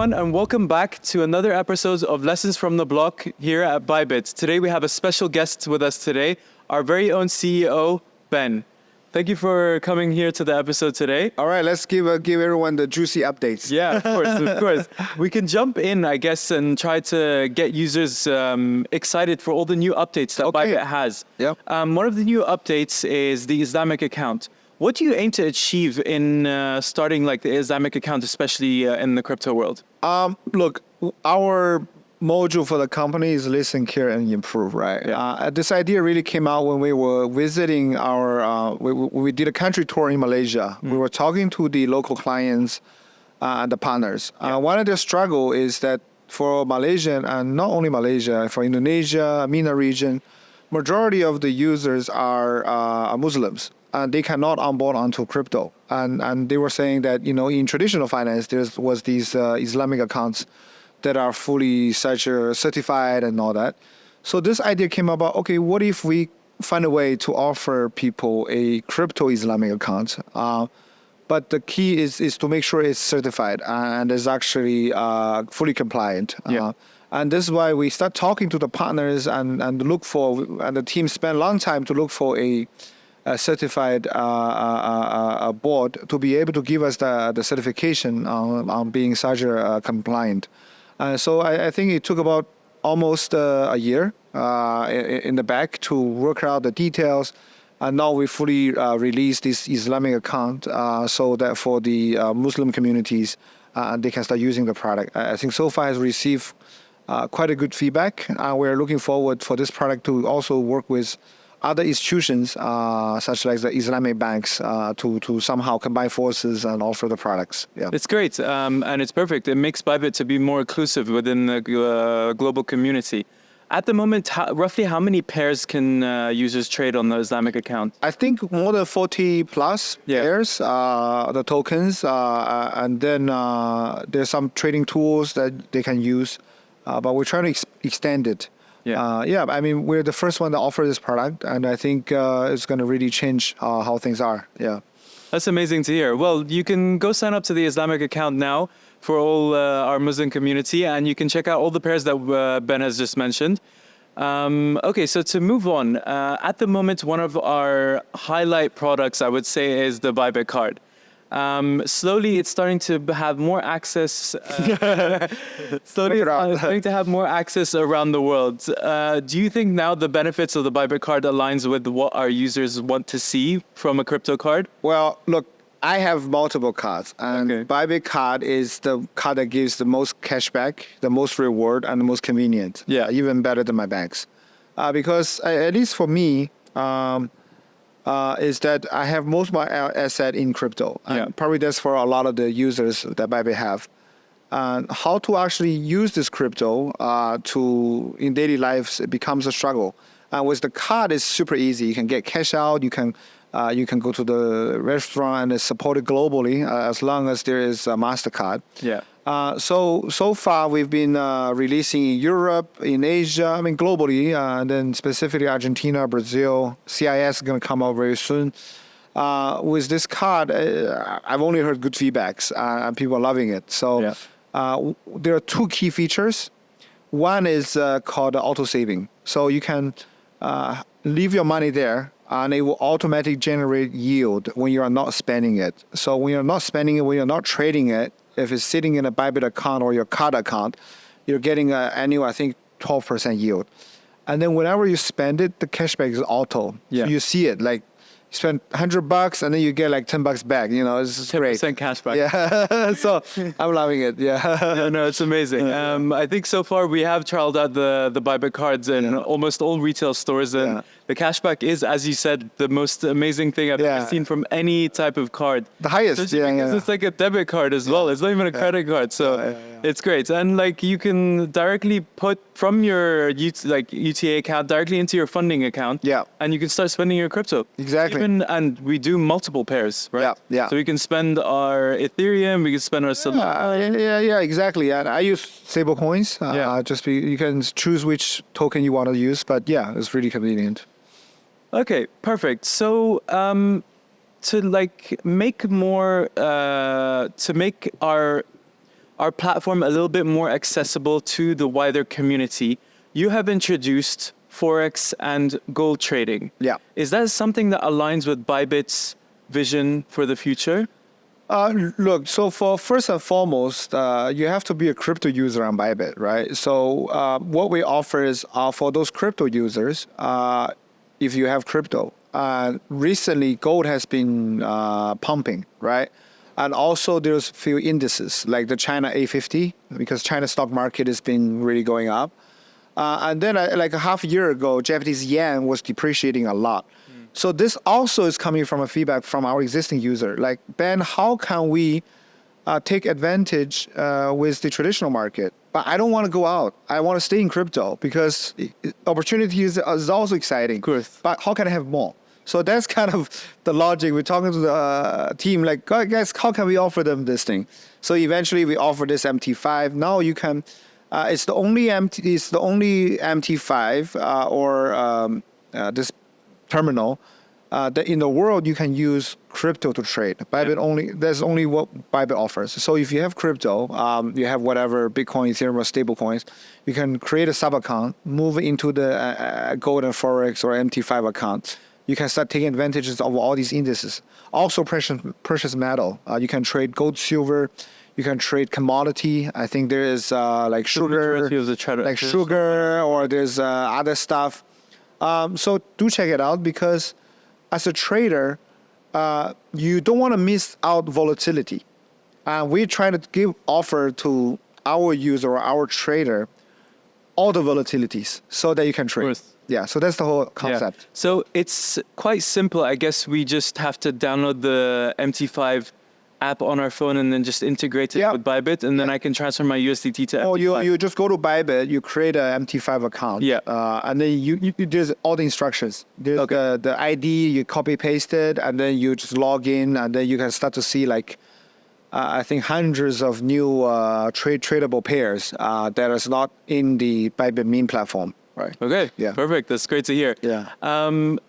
everyone, and welcome back to another episode of Lessons from the Block here at Bybit. Today we have a special guest with us today, our very own CEO, Ben. Thank you for coming here to the episode today. All right, let's give everyone the juicy updates. Yeah, of course, of course. We can jump in, I guess, and try to get users excited for all the new updates that Bybit has. Yep. One of the new updates is the Islamic account. What do you aim to achieve in starting like the Islamic account, especially in the crypto world? Look, our module for the company is listen, care, and improve, right? Yeah. This idea really came out when we were visiting we did a country tour in Malaysia. We were talking to the local clients and the partners. One of the struggle is that for Malaysia, and not only Malaysia, for Indonesia, MENA region, majority of the users are Muslims. And they cannot onboard onto crypto. And they were saying that, in traditional finance, there was these Islamic accounts that are fully certified and all that. So this idea came about, okay, what if we find a way to offer people a crypto Islamic account? But the key is to make sure it's certified and is actually fully compliant. Yeah. And this is why we start talking to the partners and the team spent a long time to look for a certified board to be able to give us the certification on being SAJA compliant. So I think it took about almost a year in the back to work out the details. And now we fully released this Islamic account so that for the Muslim communities, they can start using the product. I think so far has received quite a good feedback. We're looking forward for this product to also work with other institutions, such like the Islamic banks, to somehow combine forces and offer the products. Yeah, it's great, and it's perfect. It makes Bybit to be more inclusive within the global community. At the moment, roughly how many pairs can users trade on the Islamic account? I think more than 40 plus pairs, the tokens, and then there's some trading tools that they can use, but we're trying to extend it. Yeah. I mean, we're the first one to offer this product, and I think it's going to really change how things are. Yeah. That's amazing to hear. Well, you can go sign up to the Islamic account now for all our Muslim community, and you can check out all the pairs that Ben has just mentioned. Okay, so to move on, at the moment, one of our highlight products, I would say, is the Bybit card. Slowly, it's starting to have more access. Starting to have more access around the world. Do you think now the benefits of the Bybit card aligns with what our users want to see from a crypto card? Well, look, I have multiple cards, and Bybit card is the card that gives the most cashback, the most reward, and the most convenient. Yeah, even better than my banks, because at least for me. Is that I have most of my asset in crypto. And probably that's for a lot of the users that Bybit have. And how to actually use this crypto in daily lives, it becomes a struggle. And with the card, it's super easy. You can get cash out. You can go to the restaurant, and it's supported globally as long as there is a MasterCard. Yeah. So far, we've been releasing in Europe, in Asia, I mean, globally, and then specifically Argentina, Brazil, CIS is going to come out very soon. With this card, I've only heard good feedbacks, and people are loving it. So there are two key features. One is called auto saving. So you can leave your money there, and it will automatically generate yield when you are not spending it. So when you're not spending it, when you're not trading it, if it's sitting in a Bybit account or your card account, you're getting an annual, I think, 12% yield. And then whenever you spend it, the cashback is auto. Yeah. So you see it, like you spend $100 and then you get like $10 back. It's great. 10% cashback. Yeah. So I'm loving it. Yeah. No, it's amazing. I think so far we have trialed out the Bybit cards in almost all retail stores, and the cashback is, as you said, the most amazing thing I've ever seen from any type of card. The highest. Because it's like a debit card as well. It's not even a credit card. So it's great. And like you can directly put from your UTA account directly into your funding account. Yeah. And you can start spending your crypto. Exactly. And we do multiple pairs, right? Yeah. So we can spend our Ethereum, we can spend our Solana. Yeah, exactly. And I use stable coins. You can choose which token you want to use, but it's really convenient. Okay, perfect. So to make our our platform a little bit more accessible to the wider community, you have introduced Forex and gold trading. Yeah. Is that something that aligns with Bybit's vision for the future? Look, so for first and foremost, you have to be a crypto user on Bybit, right? So what we offer is for those crypto users, if you have crypto, recently gold has been pumping, right? And also there's few indices like the China A50 because China stock market has been really going up. And then like a half a year ago, Japanese yen was depreciating a lot. So this also is coming from a feedback from our existing user. Like, Ben, how can we take advantage with the traditional market? But I don't want to go out. I want to stay in crypto because opportunities is also exciting. Of course. But how can I have more? So that's kind of the logic. We're talking to the team like, guys, how can we offer them this thing? So eventually we offer this MT5. Now you can, it's the only MT5 or this terminal that in the world you can use crypto to trade. Bybit there's only what Bybit offers. So if you have crypto, you have whatever Bitcoin, Ethereum, or stable coins, you can create a sub account, move into the gold and Forex or MT5 account. You can start taking advantages of all these indices. Also precious metal. You can trade gold, silver. You can trade commodity. I think there is like sugar, or there's other stuff. So do check it out because as a trader, you don't want to miss out volatility. We're trying to offer to our user or our trader all the volatilities so that you can trade. Yeah, so that's the whole concept. Yeah. So it's quite simple. I guess we just have to download the MT5 app on our phone and then just integrate it with Bybit, and then I can transfer my USDT to MT5. You just go to Bybit, you create an MT5 account, and then you there's all the instructions. There's the ID, you copy paste it, and then you just log in, and then you can start to see like I think hundreds of new tradable pairs that is not in the Bybit meme platform. Right. Okay. Yeah. Perfect. That's great to hear. Yeah.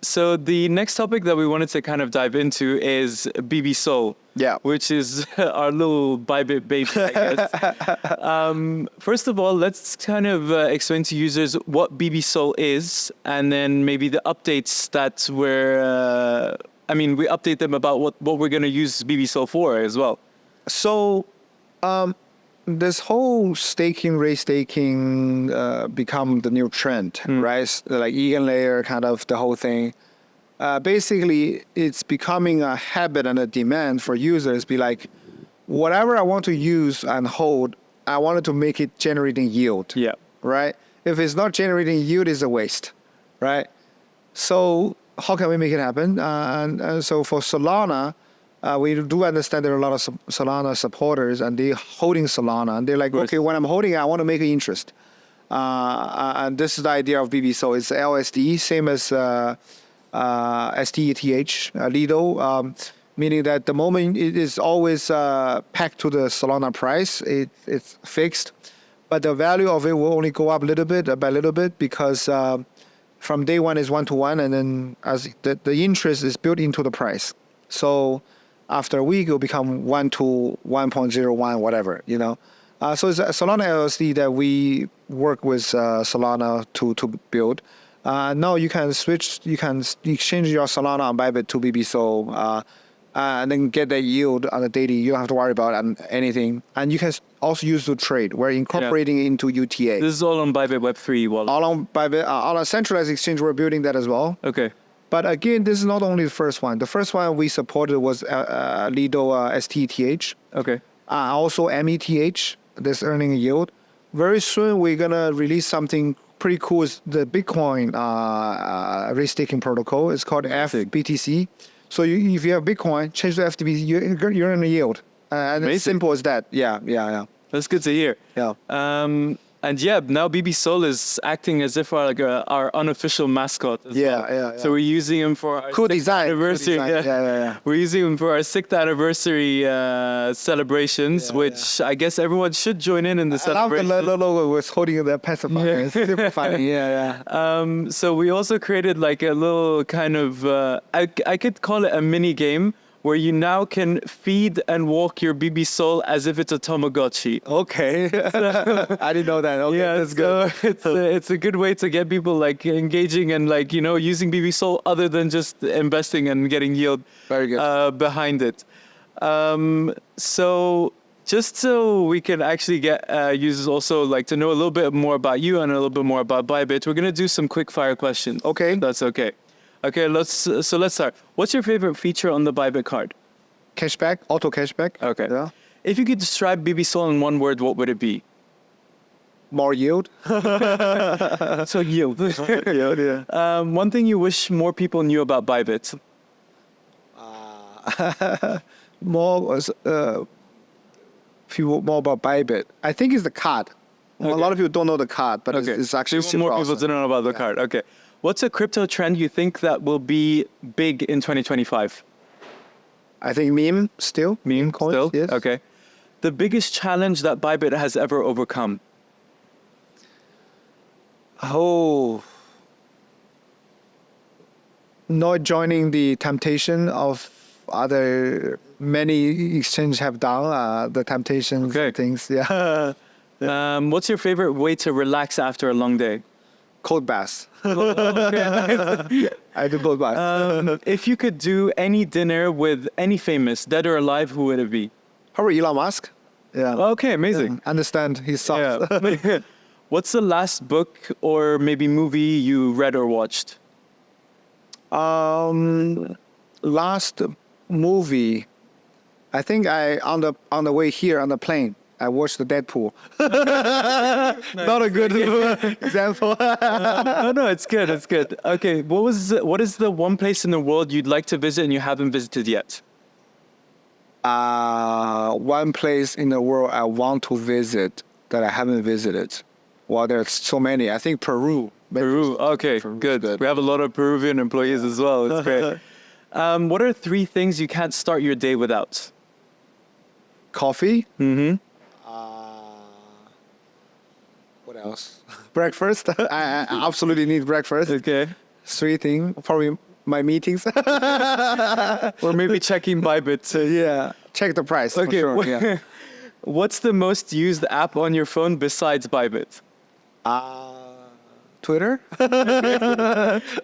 So the next topic that we wanted to kind of dive into is BB Soul. Yeah. Which is our little Bybit baby, I guess. First of all, let's kind of explain to users what BB Soul is, and then maybe the updates that we're. We update them about what we're going to use BB Soul for as well. So. This whole rate staking become the new trend, right? Like EigenLayer, kind of the whole thing. Basically, it's becoming a habit and a demand for users. Be like, whatever I want to use and hold, I wanted to make it generating yield. Yeah. Right. If it's not generating yield, it's a waste. Right. So how can we make it happen? And so for Solana. We do understand there are a lot of Solana supporters, and they're holding Solana, and they're like, okay, when I'm holding it, I want to make an interest. And this is the idea of BB. So it's LSD, same as STETH, Lido, meaning that the moment it is always pegged to the Solana price, it's fixed, but the value of it will only go up little bit by little bit because from day one is 1-to-1, and then as the interest is built into the price. So after a week, it will become 1 to 1.01, whatever, you know. So it's a Solana LLC that we work with Solana to build. Now you can switch, you can exchange your Solana on Bybit to BB Soul, and then get that yield on the daily. You don't have to worry about anything. And you can also use to trade. We're incorporating it into UTA. This is all on Bybit Web3 wallet. All on Bybit, on a centralized exchange, we're building that as well. Okay. But again, this is not only the first one. The first one we supported was Lido STETH. Okay. Also METH, that's earning a yield. Very soon, we're going to release something pretty cool. It's the Bitcoin rate staking protocol. It's called FBTC. So if you have Bitcoin, change to FBTC, you earn a yield. And it's simple as that. Yeah. That's good to hear. Yeah. And now BB Soul is acting as if our unofficial mascot. Yeah. So we're using him for our cool design. Anniversary. Cool design. Yeah. We're using him for our 6th anniversary celebrations, which I guess everyone should join in the celebration. I love the logo was holding the pacifier. It's super funny. Yeah. So we also created like a little kind of, I could call it a mini game, where you now can feed and walk your BB Soul as if it's a Tamagotchi. Okay. I didn't know that. Okay, Yeah, that's good. so it's a good way to get people like engaging and like, you know, using BB Soul other than just investing and getting yield Very good. behind it. So just so we can actually get users also like to know a little bit more about you and a little bit more about Bybit, we're gonna do some quick fire questions. Okay. That's okay. Okay, let's start. What's your favorite feature on the Bybit card? Cashback, auto cashback. Okay. Yeah. If you could describe BB Soul in one word, what would it be? More yield. So yield. Yield, yeah. One thing you wish more people knew about Bybit. More about Bybit. I think it's the card. A lot of people don't know the card, but it's actually so more people to know about the card. Okay. What's a crypto trend you think that will be big in 2025? I think meme still. Meme coins. Still? Yes. Okay. The biggest challenge that Bybit has ever overcome? Oh. Not joining the temptation of other many exchanges have done the temptations things. Yeah. What's your favorite way to relax after a long day? Cold bath. Okay, nice. I do cold bath. If you could do any dinner with any famous, dead or alive, who would it be? Probably Elon Musk. Yeah. Okay, amazing. Understand his songs. Yeah. What's the last book or maybe movie you read or watched? Last movie, I think on the way here on the plane, I watched the Deadpool. Not a good example. No, it's good. It's good. Okay, what is the one place in the world you'd like to visit and you haven't visited yet? One place in the world I want to visit that I haven't visited. Well, there's so many. I think Peru. Peru. Okay, good. We have a lot of Peruvian employees as well. It's great. What are 3 things you can't start your day without? Coffee. Mm-hmm. What else? Breakfast. I absolutely need breakfast. Okay. 3 things. Probably my meetings. Or maybe checking Bybit. Yeah. Check the price. Okay. For sure. Yeah. What's the most used app on your phone besides Bybit? Twitter.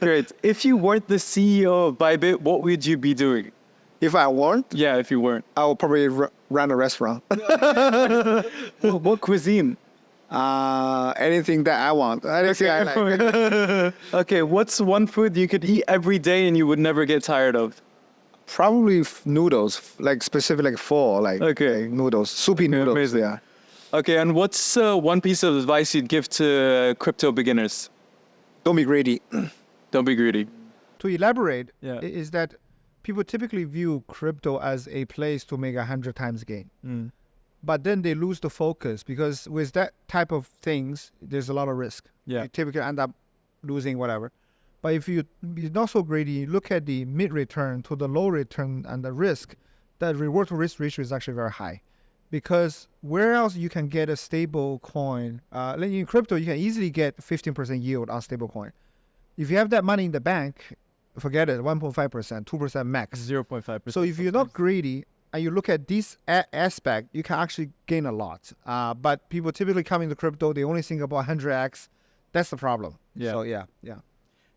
Great. If you weren't the CEO of Bybit, what would you be doing? If I weren't, Yeah, if you weren't. I would probably run a restaurant. What cuisine? Anything that I want. Anything I like. Okay, what's one food you could eat every day and you would never get tired of? Probably noodles, like specific like pho, like noodles, soupy noodles. Amazing. Yeah. Okay, and what's one piece of advice you'd give to crypto beginners? Don't be greedy. Don't be greedy. To elaborate, Yeah. is that people typically view crypto as a place to make 100 times gain. But then they lose the focus because with that type of things, there's a lot of risk. Yeah. You typically end up losing whatever. But if you're not so greedy, look at the mid return to the low return and the risk, that reward to risk ratio is actually very high. Because where else you can get a stable coin, like in crypto, you can easily get 15% yield on stable coin. If you have that money in the bank, forget it, 1.5%, 2% max. 0.5%. So if you're not greedy and you look at this aspect, you can actually gain a lot. But people typically come into crypto, they only think about 100x. That's the problem. Yeah. So yeah.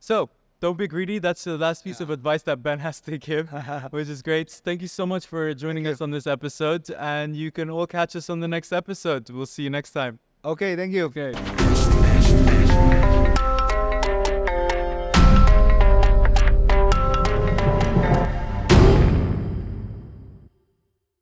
So, don't be greedy. That's the last piece of advice that Ben has to give, which is great. Thank you so much for joining us on this episode. And you can all catch us on the next episode. We'll see you next time. Okay, thank you. Okay.